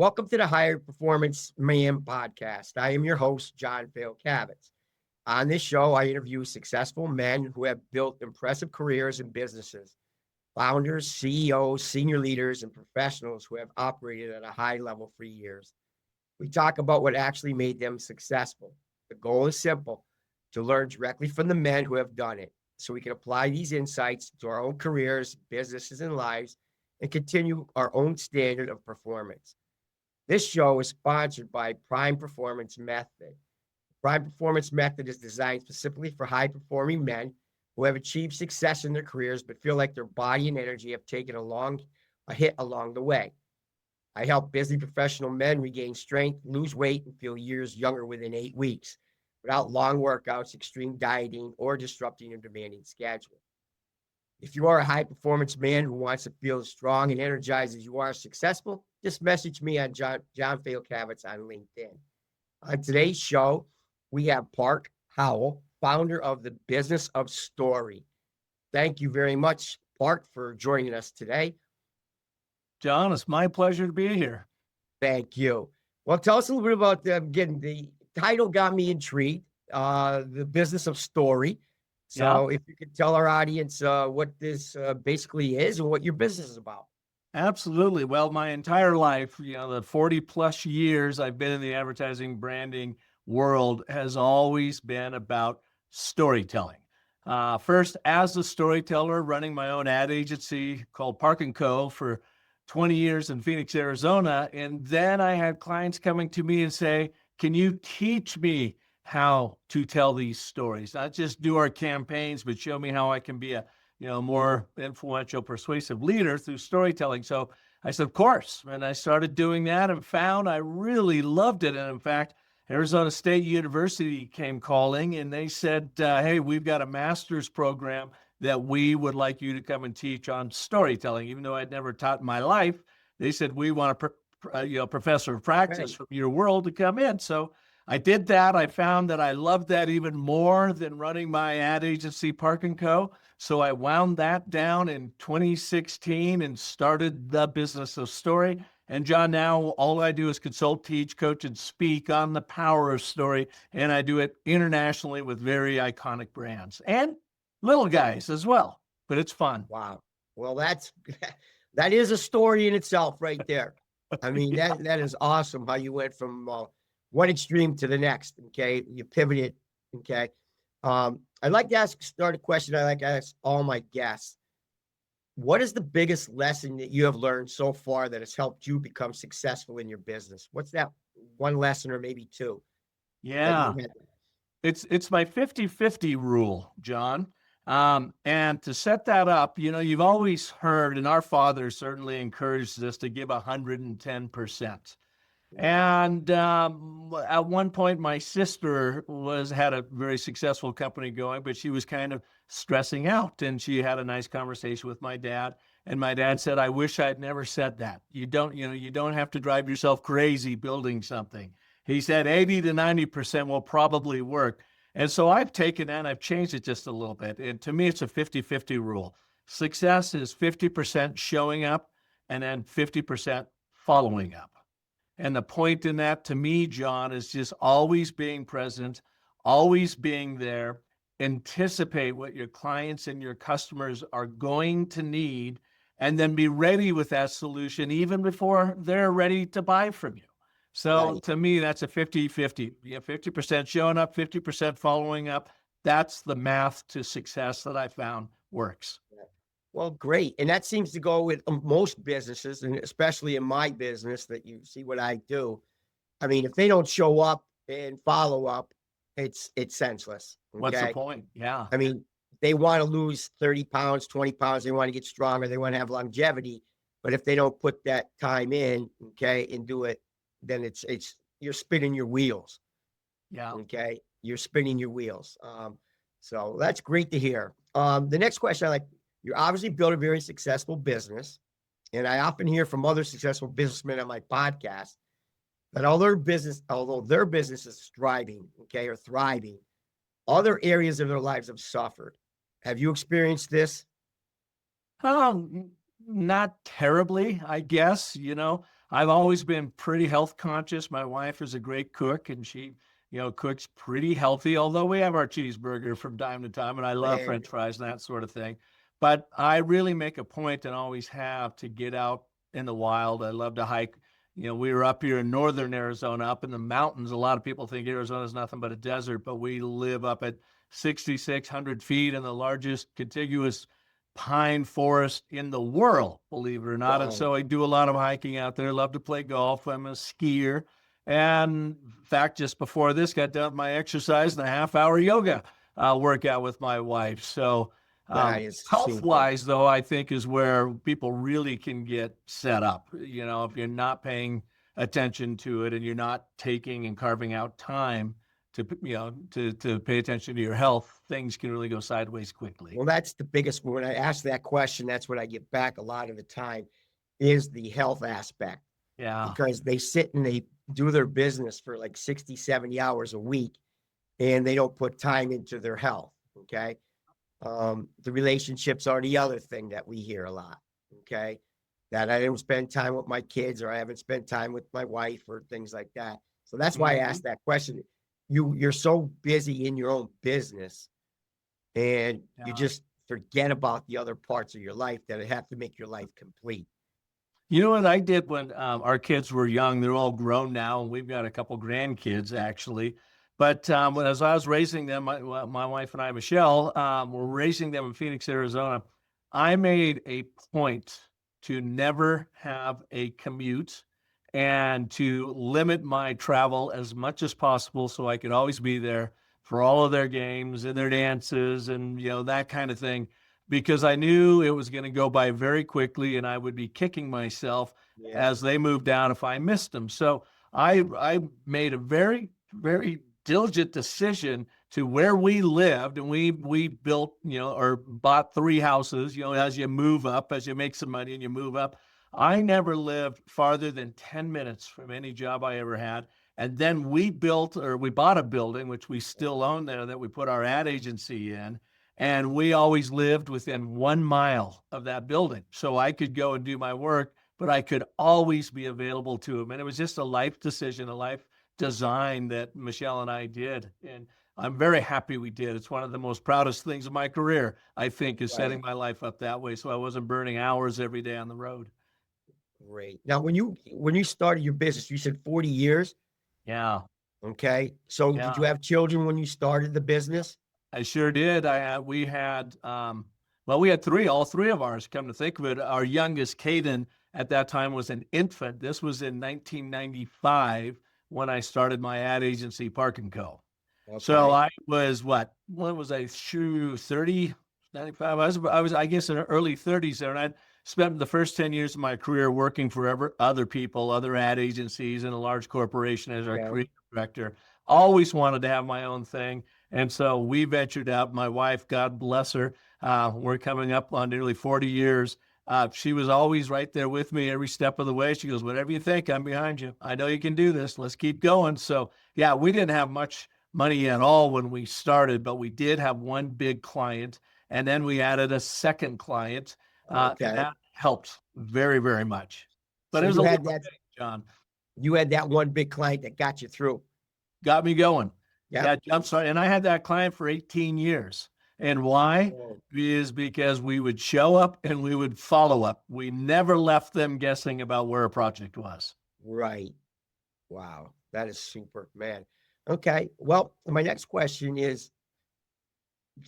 Welcome to the Higher Performance Man podcast. I am your host, John Fayocavitz. On this show, I interview successful men who have built impressive careers and businesses, founders, CEOs, senior leaders, and professionals who have operated at a high level for years. We talk about what actually made them successful. The goal is simple: to learn directly from the men who have done it so we can apply these insights to our own careers, businesses, and lives and continue our own standard of performance. This show is sponsored by Prime Performance Method. Prime Performance Method is designed specifically for high-performing men who have achieved success in their careers but feel like their body and energy have taken a hit along the way. I help busy professional men regain strength, lose weight, and feel years younger within 8 weeks without long workouts, extreme dieting, or disrupting a demanding schedule. If you are a high-performance man who wants to feel as strong and energized as you are successful, just message me on John Fayocavitz on LinkedIn. On today's show, we have Park Howell, founder of the Business of Story. Thank you very much, Park, for joining us today. John, it's my pleasure to be here. Thank you. Well, tell us a little bit about the title got me intrigued, the Business of Story. So if you could tell our audience what this basically is and what your business is about. Absolutely. Well, my entire life, the 40 plus years I've been in the advertising branding world has always been about storytelling. First, as a storyteller, running my own ad agency called Park Co. for 20 years in Phoenix, Arizona. And then I had clients coming to me and say, can you teach me how to tell these stories? Not just do our campaigns, but show me how I can be a more influential, persuasive leader through storytelling. So I said, of course. And I started doing that and found I really loved it. And in fact, Arizona State University came calling and they said, hey, we've got a master's program that we would like you to come and teach on storytelling. Even though I'd never taught in my life, they said, we want a professor of practice from your world to come in. So I did that. I found that I loved that even more than running my ad agency, Park & Co. So I wound that down in 2016 and started the Business of Story. And John, now all I do is consult, teach, coach, and speak on the power of story. And I do it internationally with very iconic brands and little guys as well. But it's fun. Wow. Well, that is a story in itself right there. I mean, that is awesome how you went from one extreme to the next. Okay. You pivoted. Okay. I'd like to start a question I like to ask all my guests. What is the biggest lesson that you have learned so far that has helped you become successful in your business? What's that one lesson or maybe two? Yeah. It's my 50-50 rule, John. And to set that up, you've always heard, and our father certainly encouraged us to give 110%. And at one point, my sister had a very successful company going, but she was kind of stressing out. And she had a nice conversation with my dad. And my dad said, I wish I'd never said that. You don't have to drive yourself crazy building something. He said 80 to 90% will probably work. And so I've taken that and I've changed it just a little bit. And to me, it's a 50-50 rule. Success is 50% showing up and then 50% following up. And the point in that to me, John, is just always being present, always being there, anticipate what your clients and your customers are going to need, and then be ready with that solution even before they're ready to buy from you. So to me, that's a 50-50. 50% showing up, 50% following up. That's the math to success that I found works. Well, great. And that seems to go with most businesses, and especially in my business that you see what I do. I mean, if they don't show up and follow up, it's senseless. Okay? What's the point? Yeah. I mean, they want to lose 30 pounds, 20 pounds. They want to get stronger. They want to have longevity. But if they don't put that time in, okay, and do it, then you're spinning your wheels. Yeah. Okay. You're spinning your wheels. So that's great to hear. The next question you obviously built a very successful business. And I often hear from other successful businessmen on my podcast that although their business is thriving, okay, or thriving, other areas of their lives have suffered. Have you experienced this? Not terribly, I guess. I've always been pretty health conscious. My wife is a great cook, and she, cooks pretty healthy, although we have our cheeseburger from time to time, and I love And French fries and that sort of thing. But I really make a point and always have to get out in the wild. I love to hike. We were up here in northern Arizona, up in the mountains. A lot of people think Arizona is nothing but a desert, but we live up at 6,600 feet in the largest contiguous pine forest in the world, believe it or not. And wow, so I do a lot of hiking out there. Love to play golf. I'm a skier. And in fact, just before this, got done with my exercise and a half-hour yoga workout with my wife. So that is health super. wise, though, I think is where people really can get set up. If you're not paying attention to it and you're not taking and carving out time to pay attention to your health, things can really go sideways quickly. Well, that's the biggest, when I ask that question, that's what I get back a lot of the time is the health aspect. Yeah. Because they sit and they do their business for like 60, 70 hours a week and they don't put time into their health. Okay. The relationships are the other thing that we hear a lot. Okay. That I don't spend time with my kids or I haven't spent time with my wife or things like that. So that's why I asked that question. You're so busy in your own business and you just forget about the other parts of your life that have to make your life complete. You know what I did when our kids were young? They're all grown now, and we've got a couple grandkids actually. But as I was raising them, my wife and I, Michelle, were raising them in Phoenix, Arizona. I made a point to never have a commute and to limit my travel as much as possible so I could always be there for all of their games and their dances and that kind of thing, because I knew it was going to go by very quickly and I would be kicking myself as they moved down if I missed them. So I made a very, very diligent decision to where we lived, and we built, or bought 3 houses, as you move up, as you make some money and you move up. I never lived farther than 10 minutes from any job I ever had. And then we bought a building, which we still own there, that we put our ad agency in. And we always lived within 1 mile of that building. So I could go and do my work, but I could always be available to them. And it was just a life decision, a life design that Michelle and I did. And I'm very happy we did. It's one of the most proudest things of my career, I think, is setting my life up that way. So I wasn't burning hours every day on the road. Great. Now, when you started your business, you said 40 years. Yeah. Okay. So did you have children when you started the business? I sure did. We had 3, all 3 of ours, come to think of it. Our youngest, Caden, at that time was an infant. This was in 1995 when I started my ad agency, Park & Co. Okay. So I was what was I? 30, 95. I was, I guess, in the early 30s there. And I'd spent the first 10 years of my career working for other people, other ad agencies in a large corporation as our creative director. Always wanted to have my own thing. And so we ventured out. My wife, God bless her, we're coming up on nearly 40 years. She was always right there with me every step of the way. She goes, whatever you think, I'm behind you. I know you can do this. Let's keep going. So yeah, we didn't have much money at all when we started, but we did have one big client. And then we added a second client. And that helped very, very much. But so it was John. You had that one big client that got you through. Got me going. Yeah, I'm sorry. And I had that client for 18 years. And why? Is because we would show up and we would follow up. We never left them guessing about where a project was. Right. Wow. That is super, man. Okay. Well, my next question is,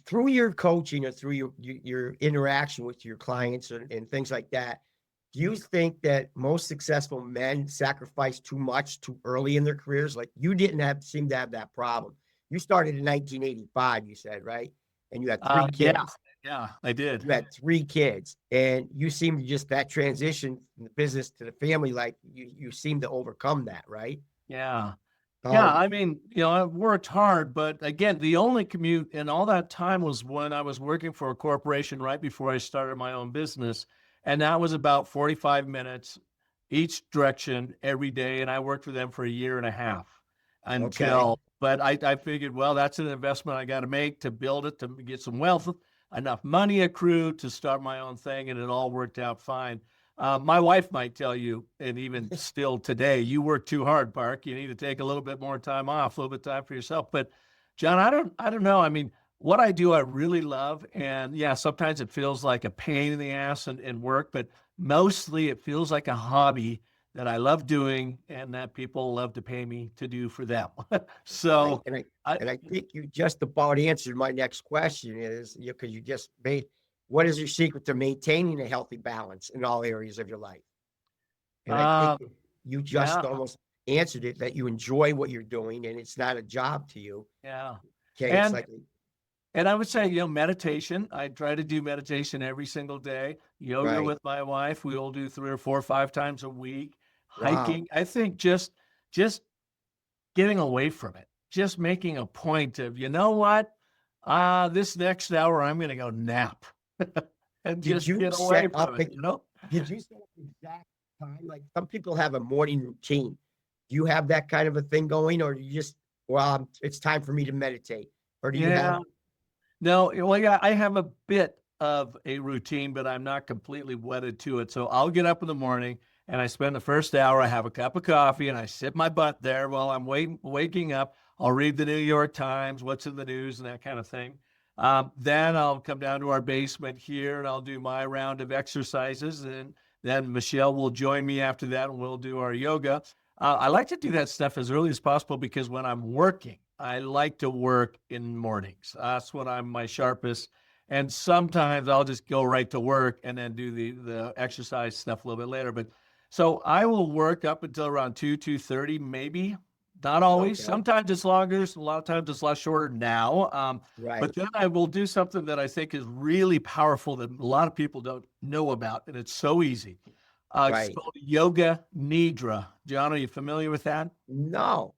through your coaching or through your interaction with your clients and things like that, do you think that most successful men sacrifice too much too early in their careers? Like you didn't seem to have that problem. You started in 1985, you said, right? And you had 3 kids. Yeah, I did. You had 3 kids, and you seem to just that transition from the business to the family, like you seem to overcome that, right? Yeah. Yeah, I mean, I worked hard, but again, the only commute in all that time was when I was working for a corporation right before I started my own business. And that was about 45 minutes each direction every day. And I worked for them for 1.5 years until, but I figured, well, that's an investment I got to make to build it, to get some wealth, enough money accrued to start my own thing. And it all worked out fine. My wife might tell you, and even still today, you work too hard, Park. You need to take a little bit more time off, a little bit of time for yourself. But John, I don't know. I mean, what I do, I really love. And yeah, sometimes it feels like a pain in the ass and work, but mostly it feels like a hobby that I love doing and that people love to pay me to do for them. Right. So I, And I think you just about answered my next question is because you just made what is your secret to maintaining a healthy balance in all areas of your life? And I think uh, you just yeah, almost answered it that you enjoy what you're doing and it's not a job to you. yeah. Okay. It's And like, And I would say, meditation. I try to do meditation every single day. Yoga right. with my wife. We will do 3 or 4 or 5 times a week. Wow. Hiking. I think just getting away from it. Just making a point of, you know what? This next hour I'm going to go nap and Did just you get away set from up it, a, did you set up the exact time? Like some people have a morning routine. Do you have that kind of a thing going or do you just, well, it's time for me to meditate? Or do you have, Yeah. No, well, yeah, I have a bit of a routine, but I'm not completely wedded to it. So I'll get up in the morning and I spend the first hour, I have a cup of coffee and I sit my butt there while I'm waking up. I'll read the New York Times, what's in the news and that kind of thing. Then I'll come down to our basement here and I'll do my round of exercises. And then Michelle will join me after that and we'll do our yoga. I like to do that stuff as early as possible because when I'm working, I like to work in mornings. That's when I'm my sharpest. And sometimes I'll just go right to work and then do the exercise stuff a little bit later. But so I will work up until around 2:30, maybe. Not always. okay, Sometimes it's longer. A lot of times it's a lot shorter now. But right, then I will do something that I think is really powerful that a lot of people don't know about, and it's so easy. It's right. called Yoga Nidra. John, are you familiar with that? No,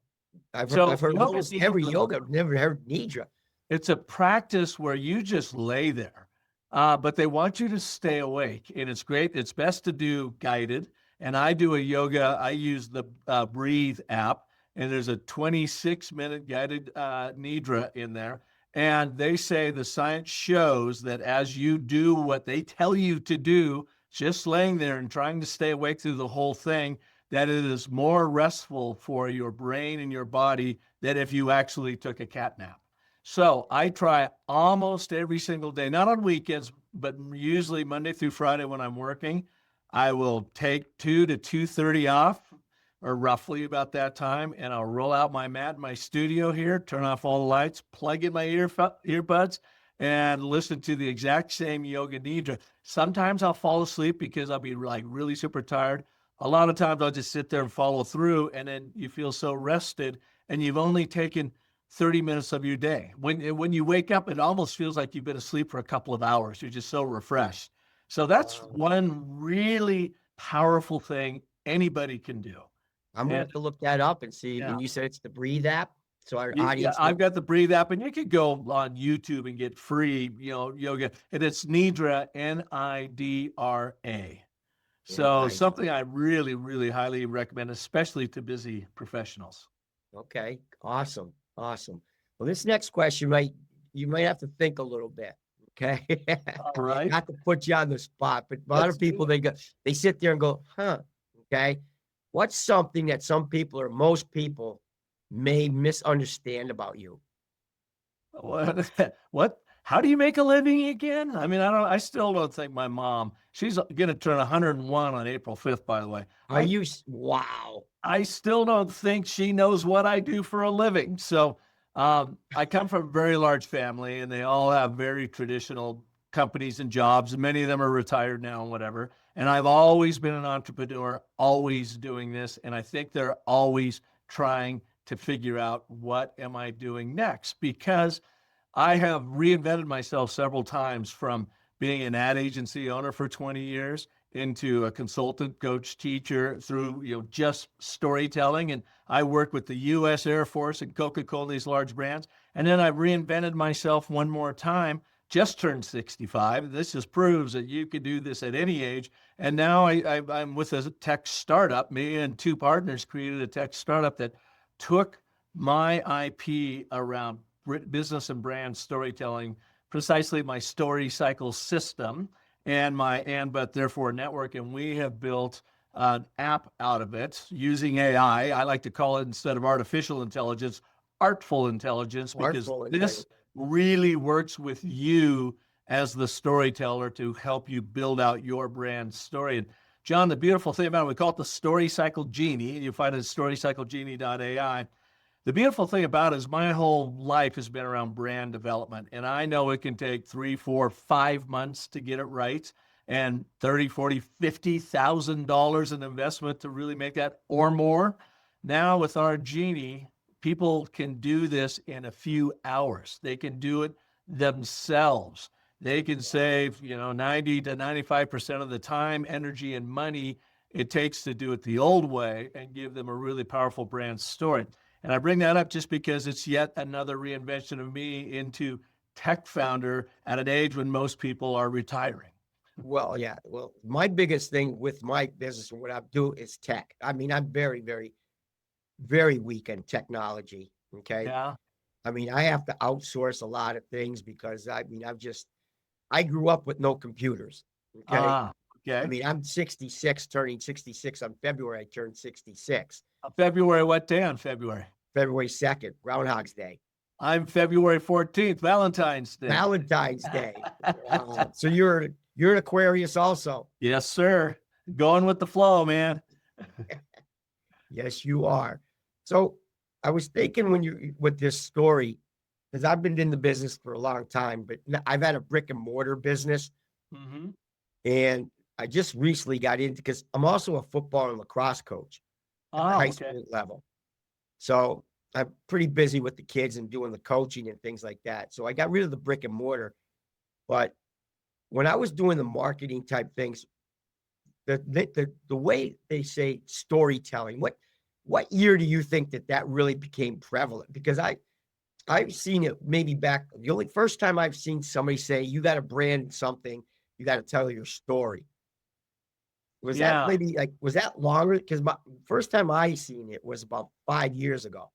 I've So heard Yoga almost every Nidra, yoga. I've never heard nidra. it's a practice where you just lay there, but they want you to stay awake, and it's great. It's best to do guided, and I do a yoga. I use the Breathe app, and there's a 26-minute guided nidra in there. And they say the science shows that as you do what they tell you to do, just laying there and trying to stay awake through the whole thing, that it is more restful for your brain and your body than if you actually took a cat nap. So I try almost every single day, not on weekends, but usually Monday through Friday when I'm working. I will take 2 to 2:30 off, or roughly about that time, and I'll roll out my mat in my studio here, turn off all the lights, plug in my earbuds, and listen to the exact same yoga nidra. Sometimes I'll fall asleep because I'll be like really super tired. A lot of times I'll just sit there and follow through, and then you feel so rested, and you've only taken 30 minutes of your day. When you wake up, it almost feels like you've been asleep for a couple of hours. You're just so refreshed. So that's Wow. one really powerful thing anybody can do. I'm gonna And have to look that up and see. yeah, And you said it's the Breathe app, so our yeah, audience I've will. got the Breathe app, and you could go on YouTube and get free, yoga, and it's Nidra, Nidra. Yeah, So nice. something I really, really highly recommend, especially to busy professionals. Okay, awesome, awesome. Well, this next question you might have to think a little bit. Okay, All right, not to put you on the spot, but a lot let's of do people it. they sit there and go, huh? Okay, what's something that some people or most people may misunderstand about you? What? What? How do you make a living again? I mean, I still don't think my mom, she's going to turn 101 on April 5th, by the way. Are you? Wow. I still don't think she knows what I do for a living. So I come from a very large family and they all have very traditional companies and jobs. And many of them are retired now and whatever. And I've always been an entrepreneur, always doing this. And I think they're always trying to figure out what am I doing next, because I have reinvented myself several times from being an ad agency owner for 20 years into a consultant, coach, teacher through, just storytelling. And I work with the U.S. Air Force and Coca-Cola, these large brands. And then I reinvented myself one more time, just turned 65. This just proves that you can do this at any age. And now I'm with a tech startup. Me and 2 partners created a tech startup that took my IP around business and brand storytelling, precisely my story cycle system, but therefore network. And we have built an app out of it using AI. I like to call it, instead of artificial intelligence, artful intelligence, because Artful this really works with you as the storyteller to help you build out your brand story. And John, the beautiful thing about it, we call it the Story Cycle Genie. You find it at storycyclegenie.ai. The beautiful thing about it is my whole life has been around brand development, and I know it can take 3, 4, 5 months to get it right, and $30, $40, $50,000 in investment to really make that, or more. Now with our Genie, people can do this in a few hours. They can do it themselves. They can save, 90 to 95% of the time, energy, and money it takes to do it the old way, and give them a really powerful brand story. And I bring that up just because it's yet another reinvention of me into tech founder at an age when most people are retiring. Well, yeah. Well, my biggest thing with my business and what I do is tech. I mean, I'm very, very, very weak in technology. Okay. Yeah. I mean, I have to outsource a lot of things because I grew up with no computers. Okay. I Okay. mean, I'm 66, turning 66 on February. I turned 66. February, what day on February? February 2nd, Groundhog's Day. I'm February 14th, Valentine's Day. Valentine's Day. So you're an Aquarius also. Yes, sir. Going with the flow, man. Yes, you are. So I was thinking with this story, because I've been in the business for a long time, but I've had a brick and mortar business. Mm-hmm. And I just recently got into, because I'm also a football and lacrosse coach at the high school level. So I'm pretty busy with the kids and doing the coaching and things like that. So I got rid of the brick and mortar. But when I was doing the marketing type things, the way they say storytelling, what year do you think that really became prevalent? Because I've seen it maybe back, the only first time I've seen somebody say, you got to brand something, you got to tell your story. Was that longer? Because my first time I seen it was about 5 years ago.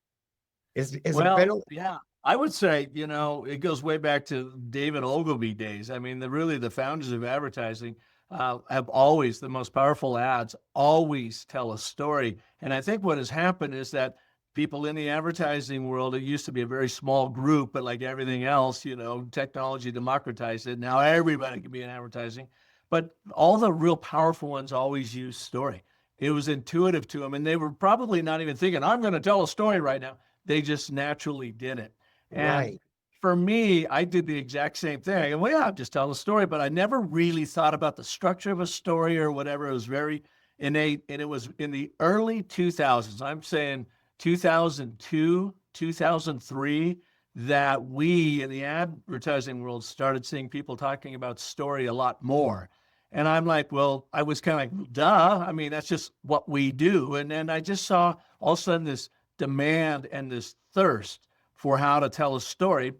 Yeah, I would say, it goes way back to David Ogilvy days. I mean, the founders of advertising have always, the most powerful ads always tell a story. And I think what has happened is that people in the advertising world, it used to be a very small group, but like everything else, technology democratized it. Now everybody can be in advertising. But all the real powerful ones always use story. It was intuitive to them, and they were probably not even thinking, I'm going to tell a story right now. They just naturally did it. And for me, I did the exact same thing. And I'm just telling a story, but I never really thought about the structure of a story or whatever. It was very innate. And it was in the early 2000s, I'm saying 2002, 2003, that we in the advertising world started seeing people talking about story a lot more. And I'm like, well, I was kind of like, duh. I mean, that's just what we do. And then I just saw all of a sudden this demand and this thirst for how to tell a story.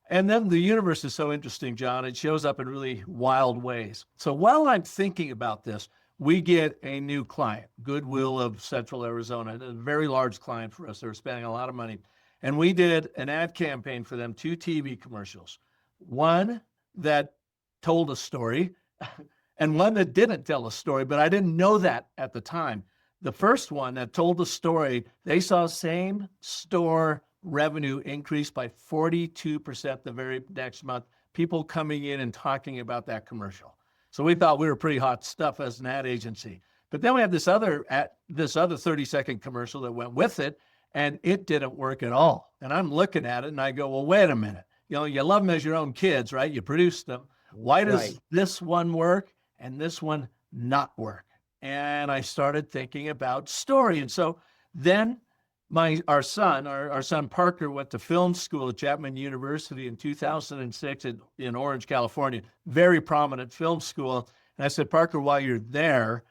And then the universe is so interesting, John. It shows up in really wild ways. So while I'm thinking about this, we get a new client, Goodwill of Central Arizona, a very large client for us. They were spending a lot of money. And we did an ad campaign for them, 2 TV commercials, one that told a story and one that didn't tell a story, but I didn't know that at the time. The first one that told the story, they saw same store revenue increase by 42% the very next month, people coming in and talking about that commercial. So we thought we were pretty hot stuff as an ad agency. But then we had this other 30-second commercial that went with it, and it didn't work at all. And I'm looking at it and I go, well, wait a minute. You love them as your own kids, right? You produced them. Why does this one work and this one not work? And I started thinking about story. And so then our son Parker went to film school at Chapman University in 2006 in Orange, California, very prominent film school. And I said, Parker, while you're there,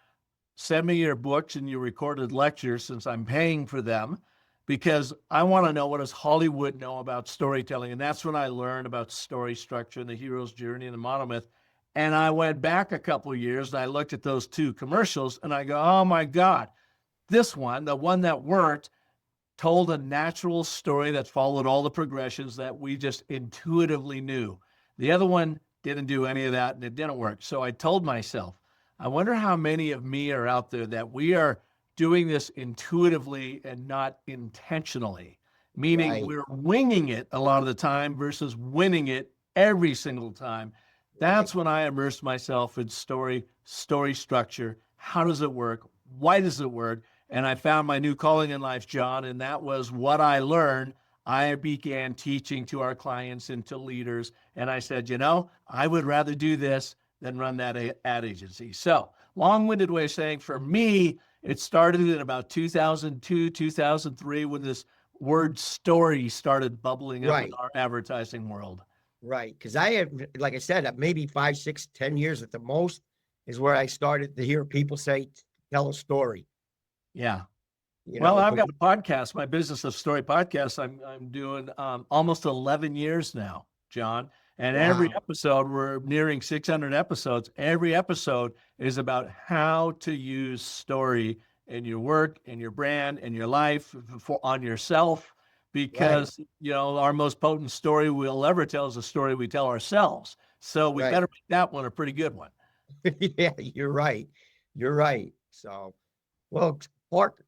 send me your books and your recorded lectures, since I'm paying for them, because I want to know, what does Hollywood know about storytelling? And that's when I learned about story structure and the hero's journey and the monomyth. And I went back a couple of years and I looked at those 2 commercials and I go, oh my God, this one, the one that worked, told a natural story that followed all the progressions that we just intuitively knew. The other one didn't do any of that, and it didn't work. So I told myself, I wonder how many of me are out there that we are doing this intuitively and not intentionally, meaning Right. we're winging it a lot of the time versus winning it every single time. Right. That's when I immersed myself in story structure. How does it work? Why does it work? And I found my new calling in life, John, and that was what I learned. I began teaching to our clients and to leaders. And I said, I would rather do this than run that ad agency. So, long-winded way of saying, for me, it started in about 2002, 2003, when this word story started bubbling up in Right. our advertising world. Right. Because I have, like I said, maybe 5, 6, 10 years at the most is where I started to hear people say, tell a story. Yeah. Well, I've But got a podcast, my Business of Story podcast. I'm doing almost 11 years now, John. And every wow. episode, we're nearing 600 episodes. Every episode is about how to use story in your work, in your brand, in your life, on yourself. Right. Because our most potent story we'll ever tell is a story we tell ourselves. So we Right. better make that one a pretty good one. Yeah, you're right. You're right. So, well, Park,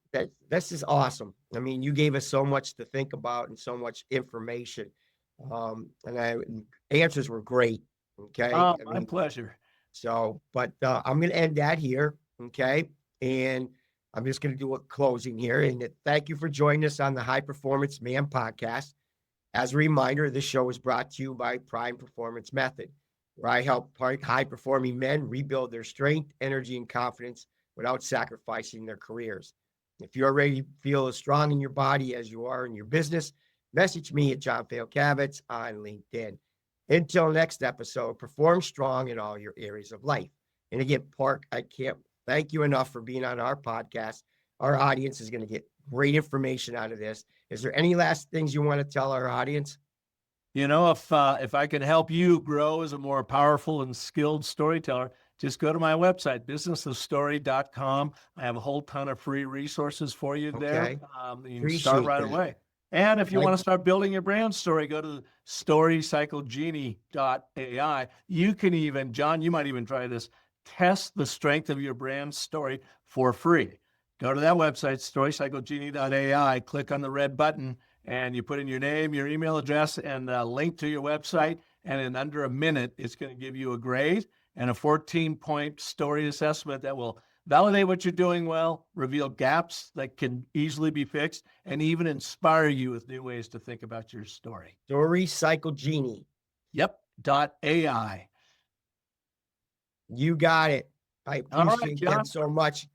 this is awesome. I mean, you gave us so much to think about and so much information. And answers were great. Okay. Oh, I my mean, pleasure. so, but I'm going to end that here. Okay. And I'm just going to do a closing here. And thank you for joining us on the High Performance Man podcast. As a reminder, this show is brought to you by Prime Performance Method, where I help high-performing men rebuild their strength, energy, and confidence without sacrificing their careers. If you already feel as strong in your body as you are in your business, message me at John Fayocavitz on LinkedIn. Until next episode, perform strong in all your areas of life. And again, Park, I can't thank you enough for being on our podcast. Our audience is going to get great information out of this. Is there any last things you want to tell our audience? If I can help you grow as a more powerful and skilled storyteller, just go to my website, businessofstory.com. I have a whole ton of free resources for you there. Okay. You can start right away. And if you want to start building your brand story, go to storycyclegenie.ai. You can even, John, you might even try this, test the strength of your brand story for free. Go to that website, storycyclegenie.ai, click on the red button, and you put in your name, your email address, and a link to your website. And in under a minute, it's going to give you a grade and a 14-point story assessment that will validate what you're doing well, reveal gaps that can easily be fixed, and even inspire you with new ways to think about your story. Story Cycle Genie. Yep. .ai. You got it. I appreciate that so much.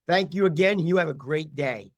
Thank you again. You have a great day.